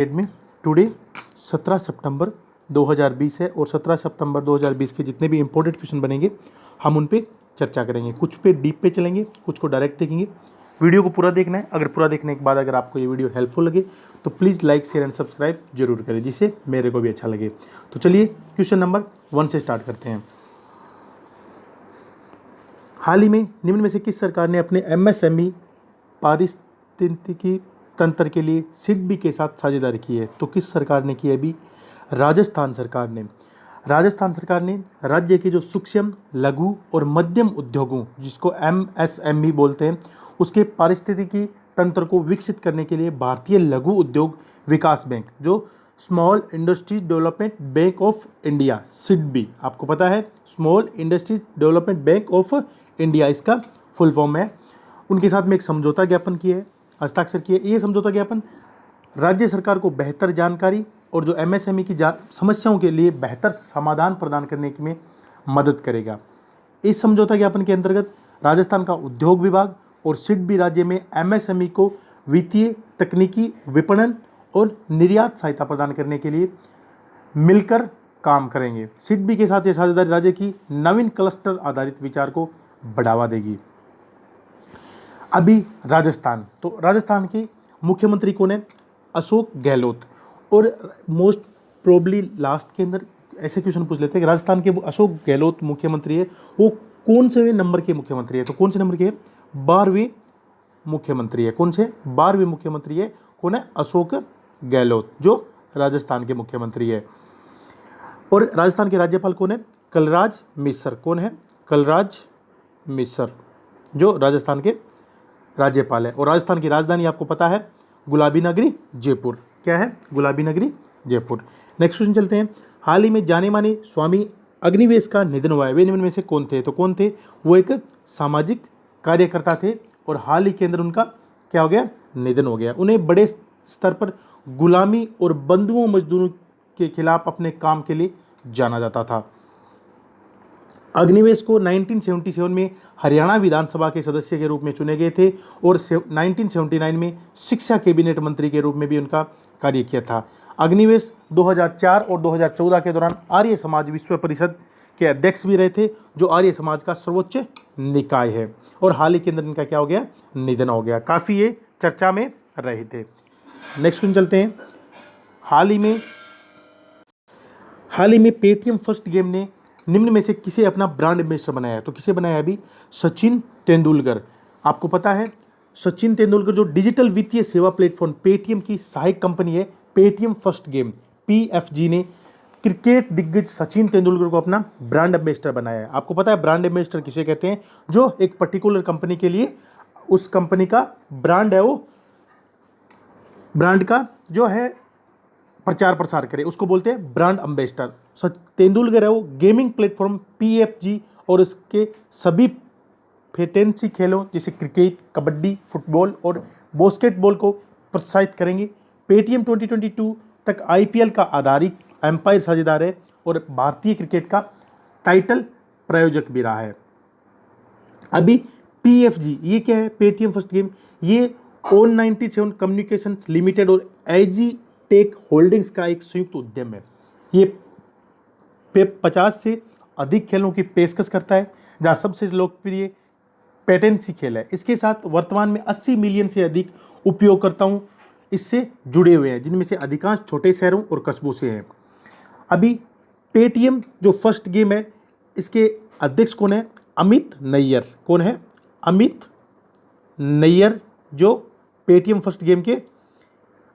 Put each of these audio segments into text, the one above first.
Date में today 17 सितंबर 2020 है और 17 सितंबर 2020 के जितने भी इंपॉर्टेंट क्वेश्चन बनेंगे हम उन पे चर्चा करेंगे। कुछ पे डीप पे चलेंगे, कुछ को डायरेक्ट देखेंगे। वीडियो को पूरा देखना है। अगर पूरा देखने के बाद अगर आपको ये वीडियो हेल्पफुल लगे तो please like share and subscribe जरूर करें, जिससे मेरे को भी अच्छा लगे। तो चलिए क्वेश्चन नंबर 1 से स्टार्ट करते हैं। हाल ही में निम्न में से किस सरकार ने अपने एमएसएमई पारिस्थितिकी तंत्र के लिए सिडबी के साथ साझेदारी की है? तो किस सरकार ने की है? अभी राजस्थान सरकार ने। राजस्थान सरकार ने राज्य के जो सूक्ष्म लघु और मध्यम उद्योगों, जिसको एमएसएमई बोलते हैं, उसके पारिस्थितिकी तंत्र को विकसित करने के लिए भारतीय लघु उद्योग विकास बैंक, जो small industries development bank of India, SIDBI, आपको पता है small industries development bank of India इसका फुल फॉर्म है, उनके साथ में एक समझौता ज्ञापन किया है, हस्ताक्षर किए। ये समझौता ज्ञापन राज्य सरकार को बेहतर जानकारी और जो एमएसएमई की समस्याओं के लिए बेहतर समाधान प्रदान करने में मदद करेगा। इस समझौता ज्ञापन के अंतर्गत राजस्थान का उद्योग विभाग और सिडबी राज्य में एमएसएमई को वित्तीय, तकनीकी, विपणन और निर्यात सहायता प्रदान करने के लिए मिलकर काम करेंगे। सिडबी के साथ ये साझेदारी राज्य की नवीन क्लस्टर आधारित विचार को बढ़ावा देगी। अभी राजस्थान, तो राजस्थान के मुख्यमंत्री कौन है? अशोक गहलोत। और मोस्ट प्रोबली लास्ट के अंदर ऐसे क्वेश्चन पूछ लेते हैं कि राजस्थान के अशोक गहलोत मुख्यमंत्री है, वो कौन से नंबर के मुख्यमंत्री है? तो कौन से नंबर के? 12वें मुख्यमंत्री है। कौन से? 12वें मुख्यमंत्री है। कौन है? अशोक गहलोत, जो राजस्थान के मुख्यमंत्री है। और राजस्थान के राज्यपाल कौन है? कलराज मिश्र। कौन है? कलराज मिश्र, जो राजस्थान के राज्यपाल है। और राजस्थान की राजधानी आपको पता है गुलाबी नगरी जयपुर। क्या है? गुलाबी नगरी जयपुर। नेक्स्ट क्वेश्चन चलते हैं। हाल ही में जाने माने स्वामी अग्निवेश का निधन हुआ है। वे निम्न में से कौन थे? तो कौन थे? वो एक सामाजिक कार्यकर्ता थे और हाल ही के अंदर उनका क्या हो गया? निधन हो गया। उन्हें बड़े स्तर पर गुलामी और बंधुओं मजदूरों के खिलाफ अपने काम के लिए जाना जाता था। अग्निवेश को 1977 में हरियाणा विधानसभा के सदस्य के रूप में चुने गए थे और 1979 में शिक्षा कैबिनेट मंत्री के रूप में भी उनका कार्य किया था। अग्निवेश 2004 और 2014 के दौरान आर्य समाज विश्व परिषद के अध्यक्ष भी रहे थे, जो आर्य समाज का सर्वोच्च निकाय है। और हाल ही के अंदर इनका क्या हो गया? निधन हो गया। काफ़ी ये चर्चा में रहे थे। नेक्स्ट क्वेश्चन चलते हैं। हाल ही में पेटीएम फर्स्ट गेम ने निम्न में से किसे अपना ब्रांड एम्बेसडर बनाया है? तो किसे बनाया है? अभी सचिन तेंदुलकर। आपको पता है सचिन तेंदुलकर जो डिजिटल वित्तीय सेवा प्लेटफॉर्म पेटीएम की सहायक कंपनी है, पेटीएम फर्स्ट गेम पीएफजी ने क्रिकेट दिग्गज सचिन तेंदुलकर को अपना ब्रांड एम्बेसडर बनाया है। आपको पता है ब्रांड एम्बेसडर किसे कहते हैं? जो एक पर्टिकुलर कंपनी के लिए उस कंपनी का ब्रांड है, वो ब्रांड का जो है प्रचार प्रसार करे, उसको बोलते हैं ब्रांड एम्बेसडर। तेंदुलकर है वो गेमिंग प्लेटफॉर्म पीएफजी और उसके सभी फैंटेसी खेलों जैसे क्रिकेट, कबड्डी, फुटबॉल और बास्केटबॉल को प्रोत्साहित करेंगे। पेटीएम 2022 तक आईपीएल का आधारित एम्पायर साझेदार है और भारतीय क्रिकेट का टाइटल प्रायोजक भी रहा है। अभी पीएफजी ये क्या है? पेटीएम फर्स्ट गेम, ये ON97 कम्युनिकेशंस लिमिटेड और एजी टेक होल्डिंग्स का एक संयुक्त उद्यम है। ये 50 से अधिक खेलों की पेशकश करता है, जहां सबसे लोकप्रिय पेटेंसी खेल है। इसके साथ वर्तमान में 80 मिलियन से अधिक उपयोगकर्ताओं इससे जुड़े हुए हैं, जिनमें से अधिकांश छोटे शहरों और कस्बों से हैं। अभी पेटीएम जो फर्स्ट गेम है, इसके अध्यक्ष कौन है? अमित नैयर। कौन है? अमित नैयर, जो पेटीएम फर्स्ट गेम के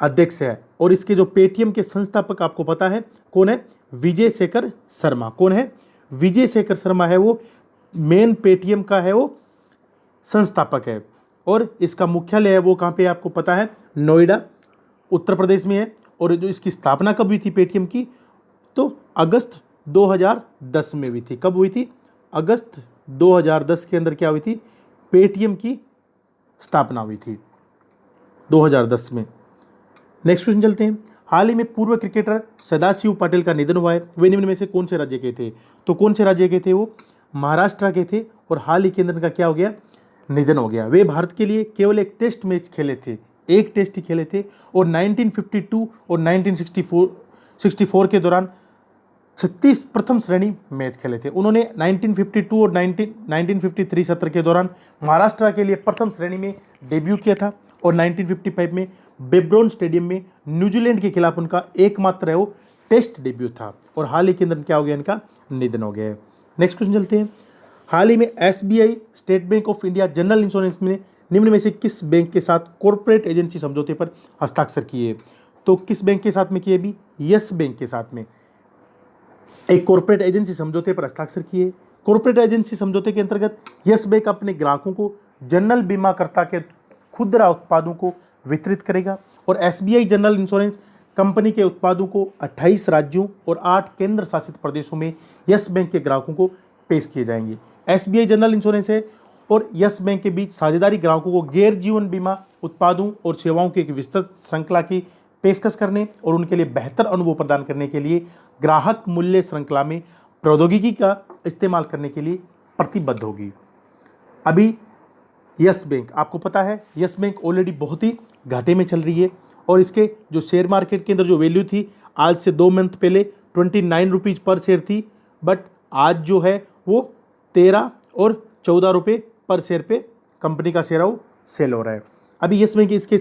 अध्यक्ष है। और इसके जो पेटीएम के संस्थापक आपको पता है कौन है? विजय शेखर शर्मा। कौन है? विजय शेखर शर्मा है वो मेन पेटीएम का है, वो संस्थापक है। और इसका मुख्यालय है वो कहाँ पे है? आपको पता है नोएडा, उत्तर प्रदेश में है। और जो इसकी स्थापना कब हुई थी पेटीएम की? तो अगस्त 2010 में हुई थी। कब हुई थी? अगस्त 2010 के अंदर क्या हुई थी? पेटीएम की स्थापना हुई थी 2010 में। नेक्स्ट क्वेश्चन चलते हैं। हाल ही में पूर्व क्रिकेटर सदाशिव पाटिल का निधन हुआ है। वे निम्न में से कौन से राज्य के थे? तो कौन से राज्य के थे? वो महाराष्ट्र के थे और हाल ही के अंदर का क्या हो गया? निधन हो गया। वे भारत के लिए केवल एक टेस्ट मैच खेले थे। एक टेस्ट ही खेले थे और 1952 और 1964 के दौरान 36 प्रथम श्रेणी मैच खेले थे। उन्होंने 1952 और 1953 सत्र के दौरान महाराष्ट्र के लिए प्रथम श्रेणी में डेब्यू किया था और 1955 में बेब्रोन स्टेडियम में न्यूजीलैंड के खिलाफ उनका एकमात्र वो टेस्ट डेब्यू था और हाल ही के अंदर क्या हो गया, इनका निधन हो गया है। नेक्स्ट क्वेश्चन चलते हैं। हाल ही में SBI state bank of India general insurance में निम्न में से किस बैंक के साथ कॉर्पोरेट एजेंसी समझौते पर हस्ताक्षर किए? तो किस बैंक के साथ में किए भी? यस बैंक के साथ में एक कॉर्पोरेट एजेंसी समझौते पर हस्ताक्षर किए। कॉर्पोरेट एजेंसी समझौते के अंतर्गत यस बैंक अपने ग्राहकों को जनरल बीमाकर्ता के खुदरा उत्पादों को वितरित करेगा और एसबीआई जनरल इंश्योरेंस कंपनी के उत्पादों को 28 राज्यों और 8 केंद्र शासित प्रदेशों में यस बैंक के ग्राहकों को पेश किए जाएंगे। एसबीआई जनरल इंश्योरेंस है और यस बैंक के बीच साझेदारी ग्राहकों को गैर जीवन बीमा उत्पादों और सेवाओं की एक विस्तृत श्रृंखला की पेशकश करने और उनके लिए बेहतर अनुभव प्रदान करने के लिए ग्राहक मूल्य श्रृंखला में प्रौद्योगिकी का इस्तेमाल करने के लिए प्रतिबद्ध होगी। अभी यस बैंक, आपको पता है यस बैंक ऑलरेडी बहुत ही घाटे में चल रही है और इसके जो शेयर मार्केट के अंदर जो वैल्यू थी आज से 2 मंथ पहले 29 रुपीज़ पर शेयर थी, बट आज जो है वो 13 और 14 रुपये पर शेयर पे कंपनी का शेयर वो सेल हो रहा है। अभी यस बैंक इसके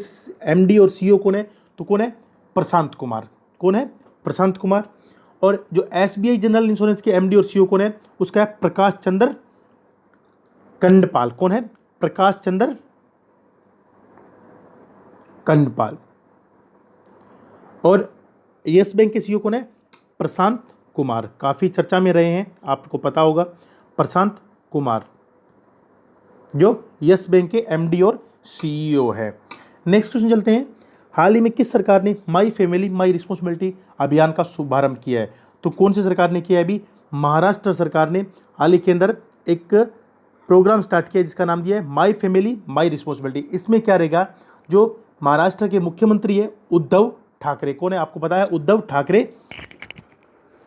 एमडी और सीईओ कौन है? तो कौन है? प्रशांत कुमार। कौन है? प्रशांत कुमार। और जो एसबीआई जनरल इंश्योरेंस के एमडी और सीईओ कौन है? उसका है प्रकाश चंद्र कंडपाल। कौन है? प्रकाश चंद्र कंडपाल। और यस बैंक के सीईओ कौन है? प्रशांत कुमार। काफ़ी चर्चा में रहे हैं, आपको पता होगा प्रशांत कुमार जो यस बैंक के एमडी और सीईओ है। नेक्स्ट क्वेश्चन चलते हैं। हाल ही में किस सरकार ने माई फैमिली माई रिस्पॉन्सिबिलिटी अभियान का शुभारंभ किया है? तो कौन सी सरकार ने किया है? अभी महाराष्ट्र सरकार ने हाल ही के अंदर एक प्रोग्राम स्टार्ट किया जिसका नाम दिया है माई फैमिली माई रिस्पॉन्सिबिलिटी। इसमें क्या रहेगा, जो महाराष्ट्र के मुख्यमंत्री है उद्धव ठाकरे। कौन है? आपको पता है उद्धव ठाकरे।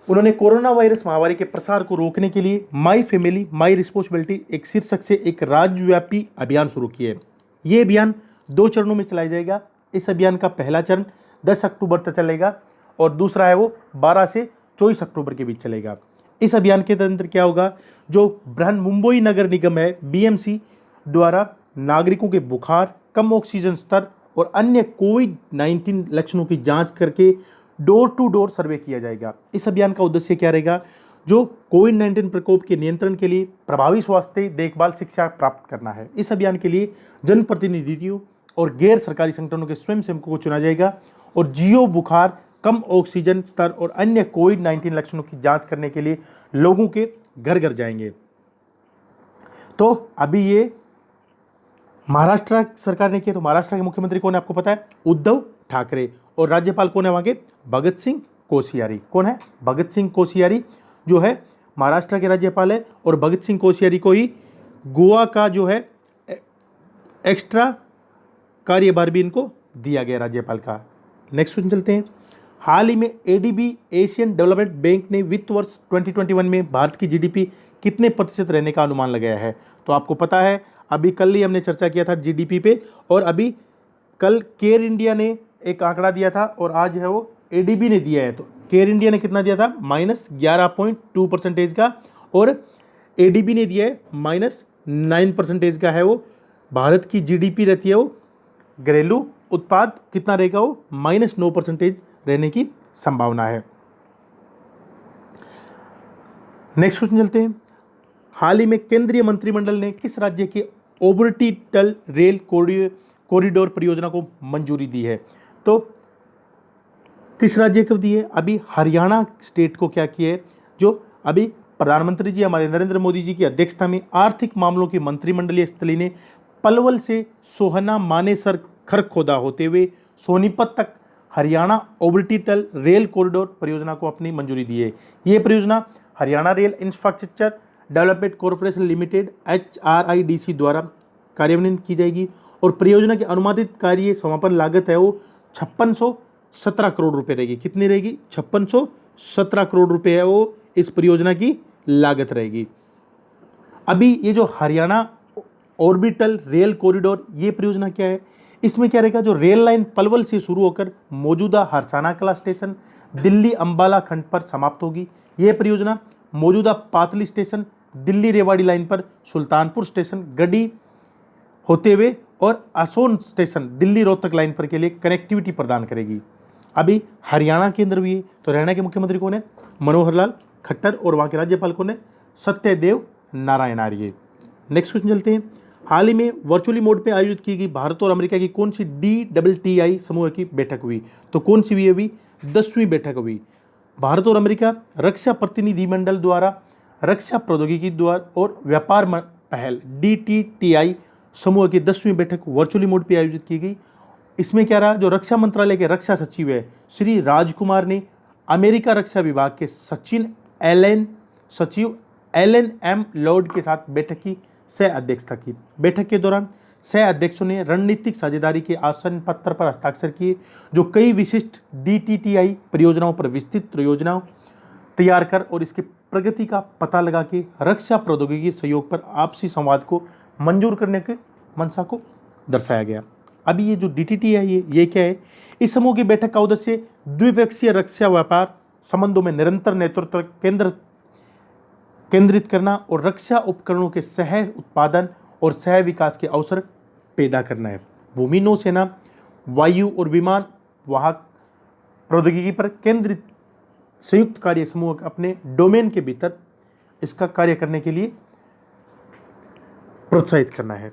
उन्होंने कोरोना वायरस महामारी के प्रसार को रोकने के लिए माई फैमिली माई रिस्पॉन्सिबिलिटी एक शीर्षक से एक राज्यव्यापी अभियान शुरू किया है। ये अभियान 2 चरणों में चलाया जाएगा। इस अभियान का पहला चरण 10 अक्टूबर तक चलेगा और दूसरा है वो 12 से 24 अक्टूबर के बीच चलेगा। इस अभियान के तहत क्या होगा, जो बृहन्मुंबई नगर निगम है बीएमसी द्वारा नागरिकों के बुखार, कम ऑक्सीजन स्तर और अन्य कोविड-19 लक्षणों की जांच करके डोर टू डोर सर्वे किया जाएगा। इस अभियान का उद्देश्य क्या रहेगा, जो कोविड-19 प्रकोप के नियंत्रण के लिए प्रभावी स्वास्थ्य देखभाल शिक्षा प्राप्त करना है। इस अभियान के लिए जनप्रतिनिधियों और गैर सरकारी संगठनों के स्वयंसेवकों को चुना जाएगा और जियो बुखार, कम ऑक्सीजन स्तर और अन्य कोविड-19 लक्षणों की जांच करने के लिए लोगों के घर घर जाएंगे। तो अभी ये महाराष्ट्र सरकार ने किया। तो महाराष्ट्र के मुख्यमंत्री कौन है? आपको पता है उद्धव ठाकरे। और राज्यपाल कौन है वहाँ के? भगत सिंह कोश्यारी। कौन है? भगत सिंह कोश्यारी जो है महाराष्ट्र के राज्यपाल है और भगत सिंह कोश्यारी को ही गोवा का जो है एक्स्ट्रा कार्यभार भी इनको दिया गया राज्यपाल का। नेक्स्ट क्वेश्चन चलते हैं। हाल ही में एडीबी एशियन डेवलपमेंट बैंक ने वित्त वर्ष 2021 में भारत की जीडीपी कितने प्रतिशत रहने का अनुमान लगाया है? तो आपको पता है अभी कल ही हमने चर्चा किया था जीडीपी पे और अभी कल केयर इंडिया ने एक आंकड़ा दिया था और आज है वो एडीबी ने दिया है। तो केयर इंडिया ने कितना दिया था? -11.2% का और एडीबी ने दिया है -9% का है। वो भारत की जीडीपी रहती है वो घरेलू उत्पाद कितना रहेगा? वो -9% रहने की संभावना है। नेक्स्ट क्वेश्चन चलते हैं। हाल ही में केंद्रीय मंत्रिमंडल ने किस राज्य के ऑर्बिटल रेल कॉरिडोर परियोजना को मंजूरी दी है? तो किस राज्य को दी है? अभी हरियाणा स्टेट को क्या किया है, जो अभी प्रधानमंत्री जी हमारे नरेंद्र मोदी जी की अध्यक्षता में आर्थिक मामलों की मंत्रिमंडलीय स्थली ने पलवल से सोहना मानेसर खरखोदा होते हुए सोनीपत तक हरियाणा ऑर्बिटल रेल कॉरिडोर परियोजना को अपनी मंजूरी दी है। ये परियोजना Haryana rail infrastructure development corporation limited HRIDC द्वारा कार्यान्वित की जाएगी और परियोजना की अनुमानित कार्य समापन लागत है वो 5617 करोड़ रुपए रहेगी। कितनी रहेगी? 5617 करोड़ रुपए है वो इस परियोजना की लागत रहेगी। अभी ये जो हरियाणा ऑर्बिटल रेल कॉरिडोर ये परियोजना क्या है? इसमें क्या रहेगा, जो रेल लाइन पलवल से शुरू होकर मौजूदा हरसाना कला स्टेशन दिल्ली अंबाला खंड पर समाप्त होगी। यह परियोजना मौजूदा पातली स्टेशन दिल्ली रेवाड़ी लाइन पर सुल्तानपुर स्टेशन गढ़ी होते हुए और आसोन स्टेशन दिल्ली रोहतक लाइन पर के लिए कनेक्टिविटी प्रदान करेगी। अभी हरियाणा के अंदर भी है, तो हरियाणा के मुख्यमंत्री कौन है, मनोहर लाल खट्टर, और वहाँ के राज्यपाल कौन है, सत्यदेव नारायण आर्य। नेक्स्ट क्वेश्चन चलते हैं। हाल ही में वर्चुअली मोड पे आयोजित की गई भारत और अमेरिका की कौन सी DTTI समूह की बैठक हुई, तो कौन सी हुई अभी, 10वीं बैठक हुई। भारत और अमेरिका रक्षा प्रतिनिधिमंडल द्वारा रक्षा प्रौद्योगिकी द्वारा और व्यापार पहल DTTI समूह की 10वीं बैठक वर्चुअली मोड पे आयोजित की गई। इसमें क्या रहा, जो रक्षा मंत्रालय के रक्षा सचिव है श्री राजकुमार ने अमेरिका रक्षा विभाग के सचिव एलन M लॉर्ड के साथ बैठक की सह अध्यक्षता की। बैठक के दौरान सह अध्यक्षों ने रणनीतिक साझेदारी के आसन पत्र पर हस्ताक्षर किए, जो कई विशिष्ट DTTI परियोजनाओं पर विस्तृत योजनाओं तैयार कर और इसके प्रगति का पता लगा के रक्षा प्रौद्योगिकी सहयोग पर आपसी संवाद को मंजूर करने के मंशा को दर्शाया गया। अभी ये जो DTTI है ये क्या है, इस समूह की बैठक का उद्देश्य द्विपक्षीय रक्षा व्यापार संबंधों में निरंतर नेतृत्व केंद्रित करना और रक्षा उपकरणों के सह उत्पादन और सह विकास के अवसर पैदा करना है। भूमि नौसेना वायु और विमान वाहक प्रौद्योगिकी पर केंद्रित संयुक्त कार्य समूह अपने डोमेन के भीतर इसका कार्य करने के लिए प्रोत्साहित करना है।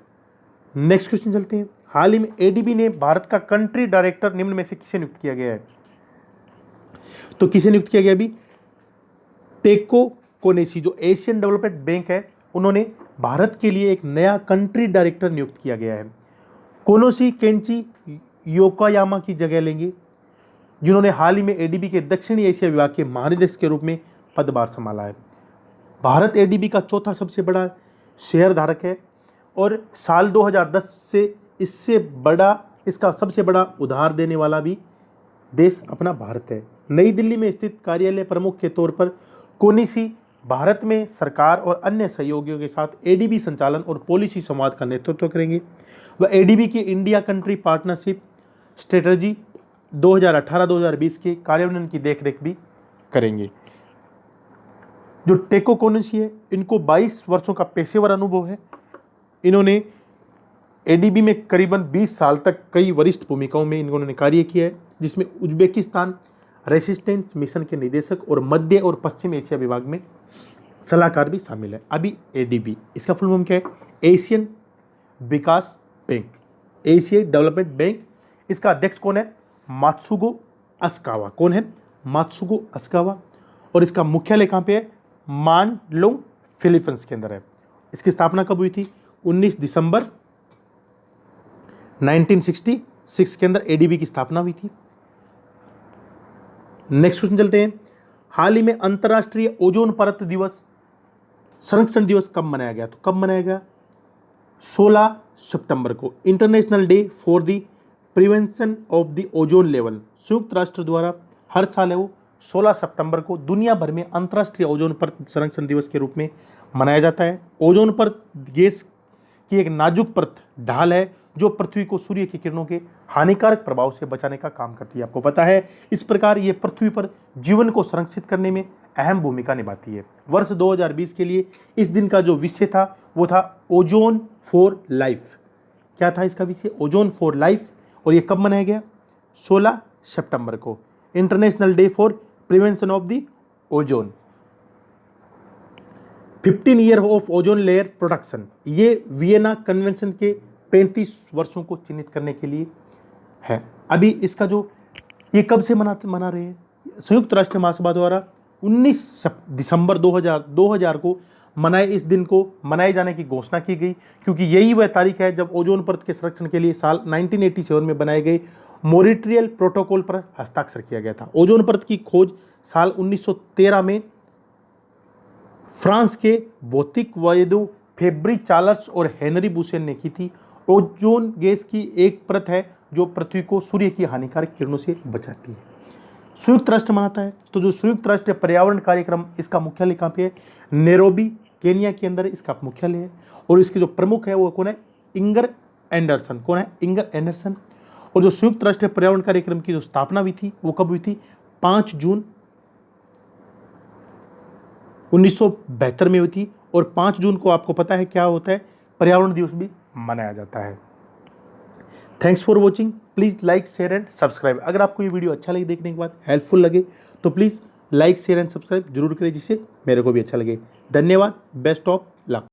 नेक्स्ट क्वेश्चन चलते हैं। हाल ही में ADB ने भारत का कंट्री डायरेक्टर निम्न में से किसे नियुक्त किया गया है, तो किसे नियुक्त किया गया अभी, टेको कोनेसी जो एशियन डेवलपमेंट बैंक है, उन्होंने भारत के लिए एक नया कंट्री डायरेक्टर नियुक्त किया गया है। कोनोसी केंची योकोयामा की जगह लेंगे, जिन्होंने हाल ही में ADB के दक्षिणी एशिया विभाग के महानिदेशक के रूप में पदभार संभाला है। भारत ADB का चौथा सबसे बड़ा शेयर धारक है और साल 2010 से इसका सबसे बड़ा उधार देने वाला भी देश अपना भारत है। नई दिल्ली में स्थित कार्यालय प्रमुख के तौर पर कोनिसी भारत में सरकार और अन्य सहयोगियों के साथ ADB संचालन और पॉलिसी संवाद का नेतृत्व करेंगे। वह ADB की इंडिया कंट्री पार्टनरशिप स्ट्रेटजी 2018-2020 के कार्यान्वयन की देखरेख भी करेंगे। जो टेको कोनिसी है, इनको 22 वर्षों का पेशेवर अनुभव है। इन्होंने ADB में करीबन 20 साल तक कई वरिष्ठ भूमिकाओं में इन्होंने कार्य किया है, जिसमें उज्बेकिस्तान रेसिस्टेंस मिशन के निदेशक और मध्य और पश्चिम एशिया विभाग में सलाहकार भी शामिल है। अभी ADB इसका फुल फॉर्म क्या है, एशियन विकास बैंक, एशिया डेवलपमेंट बैंक। इसका अध्यक्ष कौन है, मात्सुगो अस्कावा। कौन है, मात्सुगो अस्कावा। और इसका मुख्यालय कहाँ पे है, मानलोंग फिलीपींस के अंदर है। इसकी स्थापना कब हुई थी, 19 दिसंबर 1966 के अंदर ADB की स्थापना हुई थी। नेक्स्ट क्वेश्चन चलते हैं। हाल ही में अंतर्राष्ट्रीय ओजोन परत दिवस संरक्षण दिवस कब मनाया गया, तो कब मनाया गया, 16 सितंबर को। International day for the prevention of the ozone level, संयुक्त राष्ट्र द्वारा हर साल है वो 16 सितंबर को दुनिया भर में अंतर्राष्ट्रीय ओजोन परत संरक्षण दिवस के रूप में मनाया जाता है। ओजोन परत गैस की एक नाजुक परत ढाल है जो पृथ्वी को सूर्य की किरणों के हानिकारक प्रभाव से बचाने का काम करती है। आपको पता है, इस प्रकार ये पृथ्वी पर जीवन को संरक्षित करने में अहम भूमिका निभाती है। वर्ष 2020 के लिए इस दिन का जो विषय था वो था ओजोन फॉर लाइफ। क्या था इसका विषय, ओजोन फॉर लाइफ। और ये कब मनाया गया, 16 सितंबर को, international day for prevention of the ozone. 15 year of ozone layer production, ये वियना कन्वेंशन के 35 वर्षों को चिन्हित करने के लिए है। अभी इसका जो ये कब से मना रहे हैं, संयुक्त राष्ट्र महासभा द्वारा 19 दिसंबर 2000 को मनाए इस दिन को मनाए जाने की घोषणा की गई, क्योंकि यही वह तारीख है जब ओजोन परत के संरक्षण के लिए साल 1987 में बनाए गए मॉन्ट्रियल प्रोटोकॉल पर हस्ताक्षर किया गया था। ओजोन परत की खोज साल 1913 में फ्रांस के भौतिकविदों फेब्री चार्ल्स और हेनरी बुसेन ने की थी। ओजोन गैस की एक परत है जो पृथ्वी को सूर्य की हानिकारक किरणों से बचाती है। संयुक्त राष्ट्र मनाता है, तो जो संयुक्त राष्ट्र पर्यावरण कार्यक्रम, इसका मुख्यालय कहाँ पे है, नैरोबी केनिया के अंदर इसका मुख्यालय है। और इसके जो प्रमुख है वो कौन है, इंगर एंडरसन। कौन है? Inger Anderson. और जो संयुक्त राष्ट्र पर्यावरण कार्यक्रम की जो स्थापना हुई थी वो कब हुई थी? 5 जून 1972 में हुई थी। और 5 जून को आपको पता है क्या होता है? पर्यावरण दिवस भी मनाया जाता है। Thanks for watching. Please like, share and subscribe. अगर आपको ये वीडियो अच्छा लगे, देखने के बाद हेल्पफुल लगे, तो please like, share and subscribe जरूर करें, जिससे मेरे को भी अच्छा लगे। धन्यवाद। Best of luck.